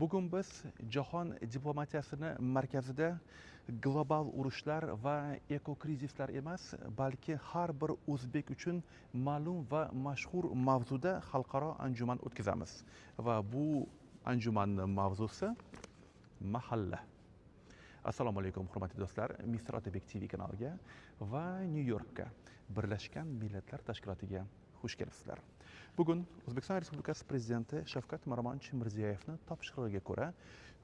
Bugun biz jahon diplomatiyasini markazida global urushlar va ekokrizislar emas, balki har bir o'zbek uchun ma'lum va mashhur mavzuda xalqaro anjuman o'tkazamiz. Va bu anjumanning mavzusi mahalla. Assalomu alaykum hurmatli do'stlar, Mr. Otabek TV kanaliga va New Yorkka Birlashgan Millatlar Tashkilotiga xush kelibsizlar. Bugun O'zbekiston Respublikasi Prezidenti Shavkat Miromonovich Mirziyoyevning topshirig'iga ko'ra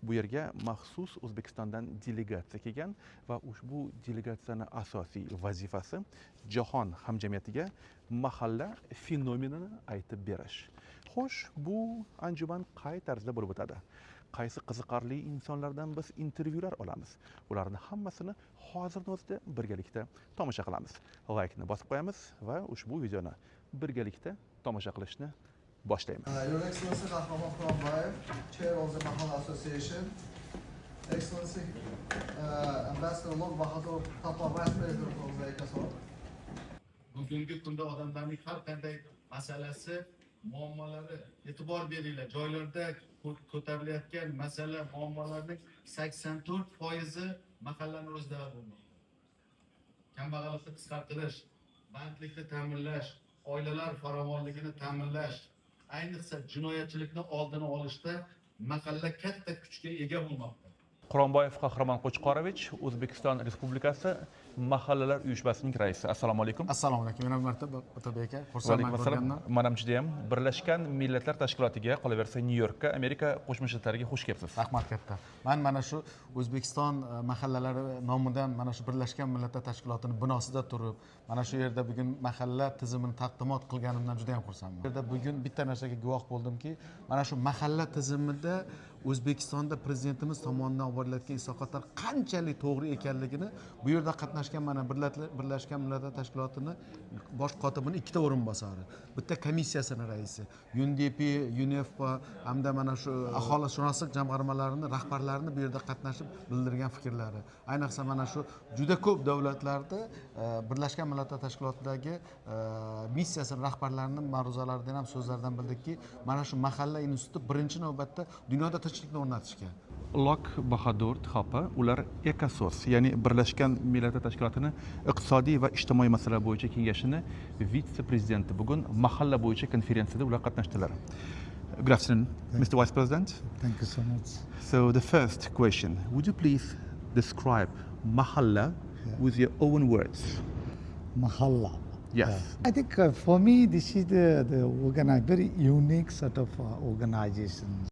bu yerga maxsus O'zbekistondan delegatsiya kelgan va ushbu delegatsiyaning asosiy vazifasi jahon hamjamiyatiga mahalla fenomenini aytib berish. Xo'sh, bu anjuman qay tarzda bo'lib o'tadi? Qaysi qiziqarli insonlardan biz intervyular olamiz? Ularning hammasini hozirning o'zida birgalikda tomosha qilamiz. Like-ni bosib qo'yamiz va ushbu videoni birgalikda tomosha qilishni boshlaymiz. Your Excellency Qahramon Quronboyev, Chair of the Mahalla Association, Excellency Ambassador Lok Bahadur Tapa, Vice President of the ECOSOC. Bugungi kunda odamlarning har qanday masalasi, muammolari e'tibor beringlar. Joylarda ko'tarilayotgan masala, muammolarning 84% mahallani o'zida bo'lmoqda. Kambag'allikni qisqartirish, bandlikni ta'minlash, oilalar farovonligini ta'minlash, ayniqsa jinoyatchilikni oldini olishda mahalla katta kuchga ega bo'lmoqda. Quronboyev Qahramon Qo'chqorovich, O'zbekiston Respublikasi Mahallalar uyushmasining raisi. Assalomu alaykum. Assalomu alaykum. Yana bir marta Otabek aka, xursandman ko'rganimdan. Manam juda ham Birlashgan Millatlar Tashkilotiga, qolaversa New Yorkka, Amerika Qo'shma Shtatlariga xush kelibsiz. Rahmat katta. Men mana shu O'zbekiston mahallalari nomidan mana shu Birlashgan Millatlar Tashkilotining binosida turib, mana shu yerda bugun mahalla tizimini taqdimot qilganimdan juda ham xursandman. Bu yerda bugun bitta narsaga guvoh bo'ldimki, mana shu mahalla tizimida O'zbekistonda prezidentimiz tomonidan olib borilayotgan islohotlar qanchalik to'g'ri ekanligini bu yerda qatnashgan mana Birlashgan Millatlar Tashkilotining bosh kotibining ikkita o'rinbosari, bitta komissiyasining raisi, UNDP, UNEFPA hamda mana shu aholishunoslik jamg'armalarining rahbarlarini bu yerda qatnashib bildirgan fikrlari. Ayniqsa mana shu juda ko'p davlatlarda Birlashgan Millatlar Tashkilotidagi missiyasining rahbarlarining ma'ruzalaridan ham so'zlardan bildikki, mana shu mahalla instituti birinchi navbatda dunyoda tinchlikni o'rnatishgan. Lok Bahadur Tapa, ular ECOSOC, ya'ni Birlashgan Millatlar Tashkilotining iqtisodiy va ijtimoiy masalalar bo'yicha kengashining vitse-prezidenti. Bugun mahalla bo'yicha konferensiyada ular qatnashdilar. Good afternoon, Mr. Vice President. Thank you so much. So the first question, would you please describe mahalla with your own words? Mahalla. Yes. I think for me this is the very unique sort of organization.